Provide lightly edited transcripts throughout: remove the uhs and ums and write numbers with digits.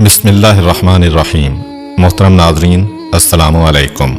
بسم اللہ الرحمن الرحیم۔ محترم ناظرین، السلام علیکم۔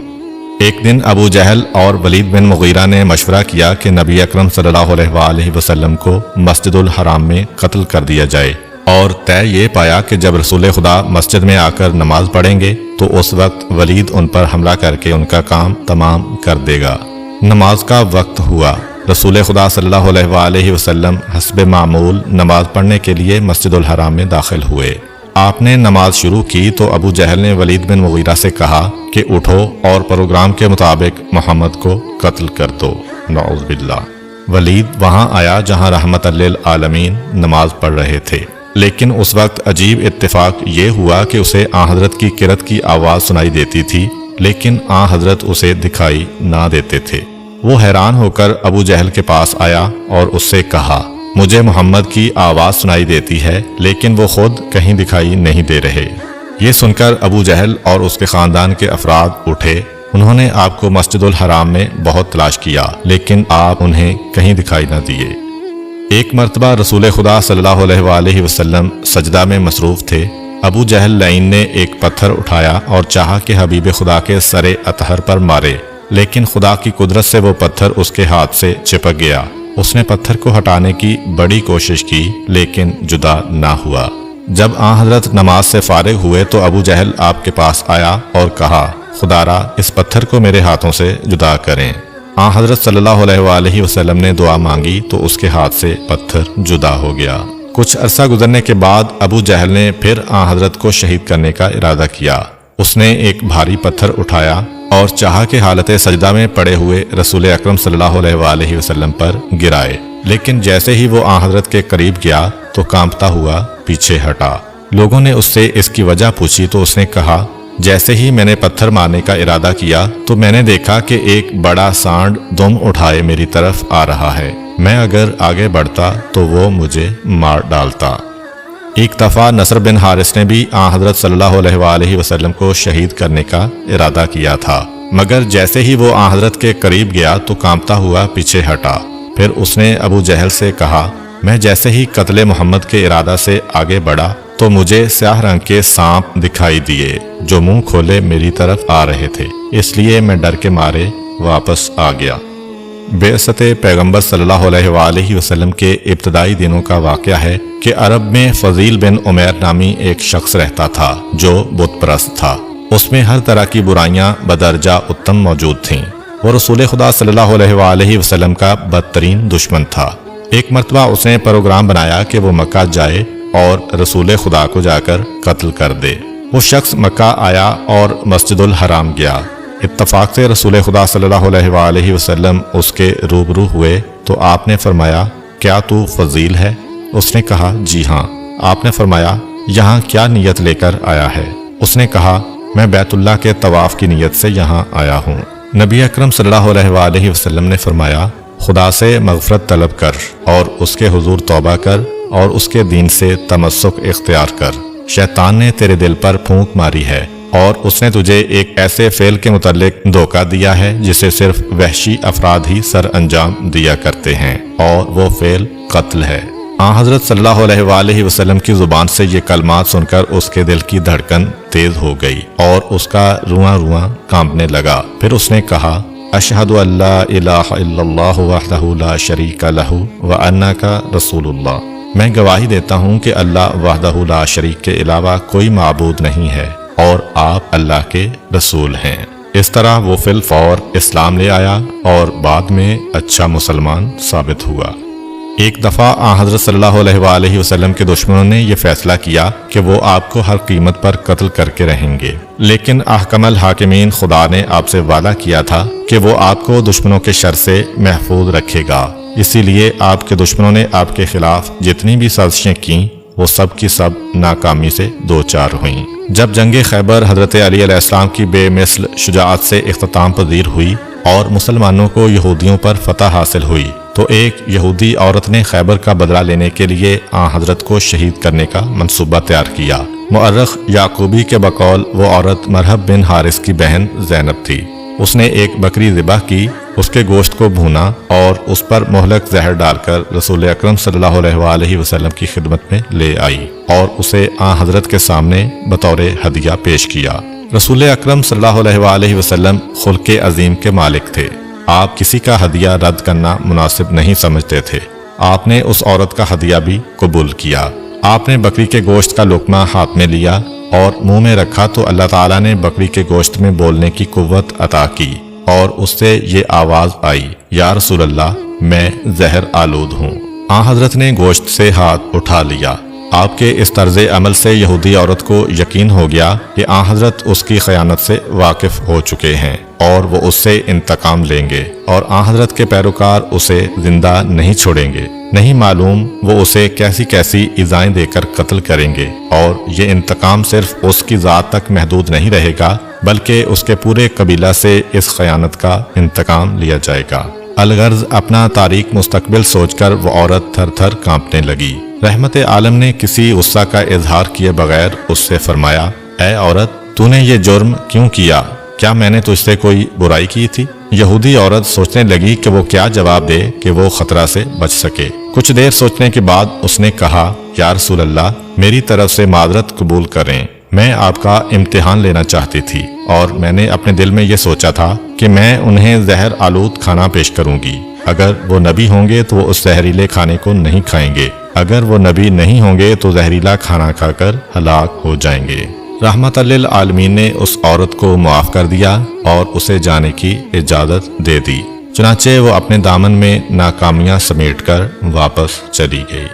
ایک دن ابو جہل اور ولید بن مغیرہ نے مشورہ کیا کہ نبی اکرم صلی اللہ علیہ وآلہ وسلم کو مسجد الحرام میں قتل کر دیا جائے، اور طے یہ پایا کہ جب رسول خدا مسجد میں آ کر نماز پڑھیں گے تو اس وقت ولید ان پر حملہ کر کے ان کا کام تمام کر دے گا۔ نماز کا وقت ہوا۔ رسول خدا صلی اللہ علیہ وآلہ وسلم حسب معمول نماز پڑھنے کے لیے مسجد الحرام میں داخل ہوئے۔ آپ نے نماز شروع کی تو ابو جہل نے ولید بن مغیرہ سے کہا کہ اٹھو اور پروگرام کے مطابق محمد کو قتل کر دو، نعوذ باللہ۔ ولید وہاں آیا جہاں رحمت للعالمین نماز پڑھ رہے تھے، لیکن اس وقت عجیب اتفاق یہ ہوا کہ اسے آن حضرت کی کرت کی آواز سنائی دیتی تھی، لیکن آن حضرت اسے دکھائی نہ دیتے تھے۔ وہ حیران ہو کر ابو جہل کے پاس آیا اور اس سے کہا، مجھے محمد کی آواز سنائی دیتی ہے لیکن وہ خود کہیں دکھائی نہیں دے رہے۔ یہ سن کر ابو جہل اور اس کے خاندان کے افراد اٹھے۔ انہوں نے آپ کو مسجد الحرام میں بہت تلاش کیا لیکن آپ انہیں کہیں دکھائی نہ دیے۔ ایک مرتبہ رسول خدا صلی اللہ علیہ وآلہ وسلم سجدہ میں مصروف تھے۔ ابو جہل لعین نے ایک پتھر اٹھایا اور چاہا کہ حبیب خدا کے سر اطہر پر مارے، لیکن خدا کی قدرت سے وہ پتھر اس کے ہاتھ سے چپک گیا۔ اس نے پتھر کو ہٹانے کی بڑی کوشش کی لیکن جدا نہ ہوا۔ جب آن حضرت نماز سے فارغ ہوئے تو ابو جہل آپ کے پاس آیا اور کہا، خدا را اس پتھر کو میرے ہاتھوں سے جدا کریں۔ آن حضرت صلی اللہ علیہ وآلہ وسلم نے دعا مانگی تو اس کے ہاتھ سے پتھر جدا ہو گیا۔ کچھ عرصہ گزرنے کے بعد ابو جہل نے پھر آن حضرت کو شہید کرنے کا ارادہ کیا۔ اس نے ایک بھاری پتھر اٹھایا اور چاہا کہ حالت سجدہ میں پڑے ہوئے رسول اکرم صلی اللہ علیہ وآلہ وسلم پر گرائے، لیکن جیسے ہی وہ آن حضرت کے قریب گیا تو کانپتا ہوا پیچھے ہٹا۔ لوگوں نے اس سے اس کی وجہ پوچھی تو اس نے کہا، جیسے ہی میں نے پتھر مارنے کا ارادہ کیا تو میں نے دیکھا کہ ایک بڑا سانڈ دم اٹھائے میری طرف آ رہا ہے۔ میں اگر آگے بڑھتا تو وہ مجھے مار ڈالتا۔ ایک دفعہ نصر بن حارث نے بھی آن حضرت صلی اللہ علیہ وآلہ وسلم کو شہید کرنے کا ارادہ کیا تھا، مگر جیسے ہی وہ آن حضرت کے قریب گیا تو کانپتا ہوا پیچھے ہٹا۔ پھر اس نے ابو جہل سے کہا، میں جیسے ہی قتل محمد کے ارادہ سے آگے بڑھا تو مجھے سیاہ رنگ کے سانپ دکھائی دیے جو منہ کھولے میری طرف آ رہے تھے، اس لیے میں ڈر کے مارے واپس آ گیا۔ بعثت پیغمبر صلی اللہ علیہ وآلہ وسلم کے ابتدائی دنوں کا واقعہ ہے کہ عرب میں فضیل بن عمیر نامی ایک شخص رہتا تھا جو بت پرست تھا۔ اس میں ہر طرح کی برائیاں بدرجہ اتم موجود تھیں۔ وہ رسول خدا صلی اللہ علیہ وآلہ وسلم کا بدترین دشمن تھا۔ ایک مرتبہ اس نے پروگرام بنایا کہ وہ مکہ جائے اور رسول خدا کو جا کر قتل کر دے۔ وہ شخص مکہ آیا اور مسجد الحرام گیا۔ اتفاق سے رسول خدا صلی اللہ علیہ وآلہ وسلم اس کے روبرو ہوئے تو آپ نے فرمایا، کیا تو فضیل ہے؟ اس نے کہا، جی ہاں۔ آپ نے فرمایا، یہاں کیا نیت لے کر آیا ہے؟ اس نے کہا، میں بیت اللہ کے طواف کی نیت سے یہاں آیا ہوں۔ نبی اکرم صلی اللہ علیہ وآلہ وسلم نے فرمایا، خدا سے مغفرت طلب کر اور اس کے حضور توبہ کر اور اس کے دین سے تمسک اختیار کر۔ شیطان نے تیرے دل پر پھونک ماری ہے اور اس نے تجھے ایک ایسے فعل کے متعلق دھوکہ دیا ہے جسے صرف وحشی افراد ہی سر انجام دیا کرتے ہیں، اور وہ فعل قتل ہے۔ آن حضرت صلی اللہ علیہ وآلہ وسلم کی زبان سے یہ کلمات سن کر اس کے دل کی دھڑکن تیز ہو گئی اور اس کا رواں رواں کانپنے لگا۔ پھر اس نے کہا، اشہد ان لا الہ الا اللہ وحدہ لا شریک لہ وانک رسول اللہ۔ میں گواہی دیتا ہوں کہ اللہ وحدہ لا شریک کے علاوہ کوئی معبود نہیں ہے اور آپ اللہ کے رسول ہیں۔ اس طرح وہ فی الفور اسلام لے آیا اور بعد میں اچھا مسلمان ثابت ہوا۔ ایک دفعہ آن حضرت صلی اللہ علیہ وآلہ وسلم کے دشمنوں نے یہ فیصلہ کیا کہ وہ آپ کو ہر قیمت پر قتل کر کے رہیں گے، لیکن احکم الحاکمین خدا نے آپ سے وعدہ کیا تھا کہ وہ آپ کو دشمنوں کے شر سے محفوظ رکھے گا۔ اسی لیے آپ کے دشمنوں نے آپ کے خلاف جتنی بھی سازشیں کیں وہ سب کی سب ناکامی سے دوچار ہوئیں۔ جب جنگ خیبر حضرت علی علیہ السلام کی بے مثل شجاعت سے اختتام پذیر ہوئی اور مسلمانوں کو یہودیوں پر فتح حاصل ہوئی تو ایک یہودی عورت نے خیبر کا بدلہ لینے کے لیے آن حضرت کو شہید کرنے کا منصوبہ تیار کیا۔ مؤرخ یعقوبی کے بقول وہ عورت مرحب بن حارث کی بہن زینب تھی۔ اس نے ایک بکری ذبح کی اس کے گوشت کو بھونا اور اس پر مہلک زہر ڈال کر رسول اکرم صلی اللہ علیہ وآلہ وسلم کی خدمت میں لے آئی اور اسے آن حضرت کے سامنے بطور ہدیہ پیش کیا۔ رسول اکرم صلی اللہ علیہ وآلہ وسلم خلق عظیم کے مالک تھے۔ آپ کسی کا ہدیہ رد کرنا مناسب نہیں سمجھتے تھے۔ آپ نے اس عورت کا ہدیہ بھی قبول کیا۔ آپ نے بکری کے گوشت کا لقمہ ہاتھ میں لیا اور منہ میں رکھا تو اللہ تعالیٰ نے بکری کے گوشت میں بولنے کی قوت عطا کی اور اس سے یہ آواز آئی، یا رسول اللہ، میں زہر آلود ہوں۔ آن حضرت نے گوشت سے ہاتھ اٹھا لیا۔ آپ کے اس طرز عمل سے یہودی عورت کو یقین ہو گیا کہ آن حضرت اس کی خیانت سے واقف ہو چکے ہیں اور وہ اس سے انتقام لیں گے، اور آن حضرت کے پیروکار اسے زندہ نہیں چھوڑیں گے۔ نہیں معلوم وہ اسے کیسی کیسی ایذائیں دے کر قتل کریں گے، اور یہ انتقام صرف اس کی ذات تک محدود نہیں رہے گا بلکہ اس کے پورے قبیلہ سے اس خیانت کا انتقام لیا جائے گا۔ الغرض اپنا تاریک مستقبل سوچ کر وہ عورت تھر تھر کانپنے لگی۔ رحمت عالم نے کسی غصہ کا اظہار کیے بغیر اس سے فرمایا، اے عورت، تو نے یہ جرم کیوں کیا؟ کیا میں نے تجھ سے کوئی برائی کی تھی؟ یہودی عورت سوچنے لگی کہ وہ کیا جواب دے کہ وہ خطرہ سے بچ سکے۔ کچھ دیر سوچنے کے بعد اس نے کہا، یا رسول اللہ، میری طرف سے معذرت قبول کریں، میں آپ کا امتحان لینا چاہتی تھی اور میں نے اپنے دل میں یہ سوچا تھا کہ میں انہیں زہر آلود کھانا پیش کروں گی۔ اگر وہ نبی ہوں گے تو وہ اس زہریلے کھانے کو نہیں کھائیں گے، اگر وہ نبی نہیں ہوں گے تو زہریلا کھانا کھا کر ہلاک ہو جائیں گے۔ رحمت للعالمین نے اس عورت کو معاف کر دیا اور اسے جانے کی اجازت دے دی۔ چنانچہ وہ اپنے دامن میں ناکامیاں سمیٹ کر واپس چلی گئی۔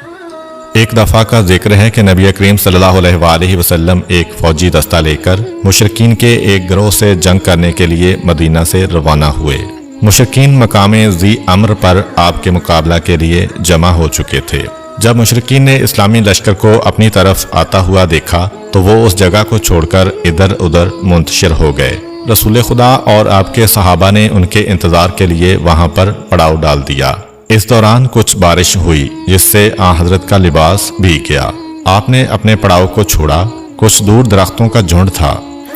ایک دفعہ کا ذکر ہے کہ نبی کریم صلی اللہ علیہ وآلہ وسلم ایک فوجی دستہ لے کر مشرکین کے ایک گروہ سے جنگ کرنے کے لیے مدینہ سے روانہ ہوئے۔ مشرکین مقام ذی امر پر آپ کے مقابلہ کے لیے جمع ہو چکے تھے۔ جب مشرکین نے اسلامی لشکر کو اپنی طرف آتا ہوا دیکھا تو وہ اس جگہ کو چھوڑ کر ادھر ادھر منتشر ہو گئے۔ رسول خدا اور آپ کے صحابہ نے ان کے انتظار کے لیے وہاں پر پڑاؤ ڈال دیا۔ اس دوران کچھ بارش ہوئی جس سے آن حضرت کا لباس بھیگ گیا۔ آپ نے اپنے پڑاؤ کو چھوڑا۔ کچھ دور درختوں کا جھنڈ تھا۔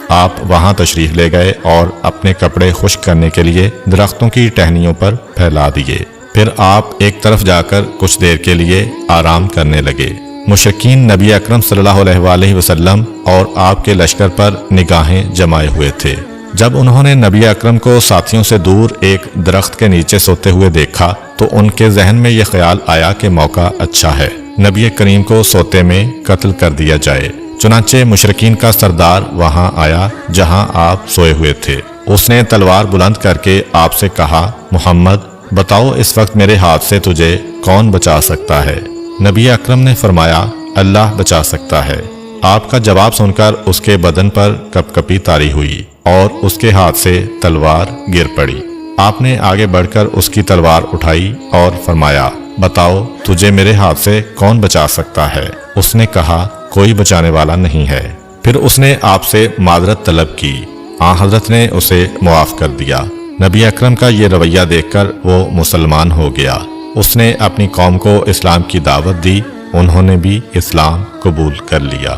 آپ وہاں تشریف لے گئے اور اپنے کپڑے خشک کرنے کے لیے درختوں کی ٹہنیوں پر پھیلا دیے۔ پھر آپ ایک طرف جا کر کچھ دیر کے لیے آرام کرنے لگے۔ مشرکین نبی اکرم صلی اللہ علیہ وآلہ وسلم اور آپ کے لشکر پر نگاہیں جمائے ہوئے تھے۔ جب انہوں نے نبی اکرم کو ساتھیوں سے دور ایک درخت کے نیچے سوتے ہوئے دیکھا تو ان کے ذہن میں یہ خیال آیا کہ موقع اچھا ہے، نبی کریم کو سوتے میں قتل کر دیا جائے۔ چنانچہ مشرکین کا سردار وہاں آیا جہاں آپ سوئے ہوئے تھے۔ اس نے تلوار بلند کر کے آپ سے کہا، محمد، بتاؤ اس وقت میرے ہاتھ سے تجھے کون بچا سکتا ہے؟ نبی اکرم نے فرمایا، اللہ بچا سکتا ہے۔ آپ کا جواب سن کر اس کے بدن پر کپ کپی طاری ہوئی اور اس کے ہاتھ سے تلوار گر پڑی۔ آپ نے آگے بڑھ کر اس کی تلوار اٹھائی اور فرمایا، بتاؤ تجھے میرے ہاتھ سے کون بچا سکتا ہے؟ اس نے کہا، کوئی بچانے والا نہیں ہے۔ پھر اس نے آپ سے معذرت طلب کی۔ آن حضرت نے اسے معاف کر دیا۔ نبی اکرم کا یہ رویہ دیکھ کر وہ مسلمان ہو گیا۔ اس نے اپنی قوم کو اسلام کی دعوت دی، انہوں نے بھی اسلام قبول کر لیا۔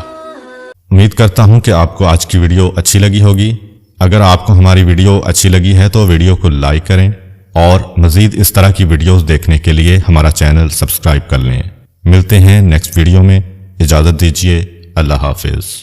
امید کرتا ہوں کہ آپ کو آج کی ویڈیو اچھی لگی ہوگی۔ اگر آپ کو ہماری ویڈیو اچھی لگی ہے تو ویڈیو کو لائک کریں اور مزید اس طرح کی ویڈیوز دیکھنے کے لیے ہمارا چینل سبسکرائب کر لیں۔ ملتے ہیں نیکسٹ ویڈیو میں، اجازت دیجیے، اللہ حافظ۔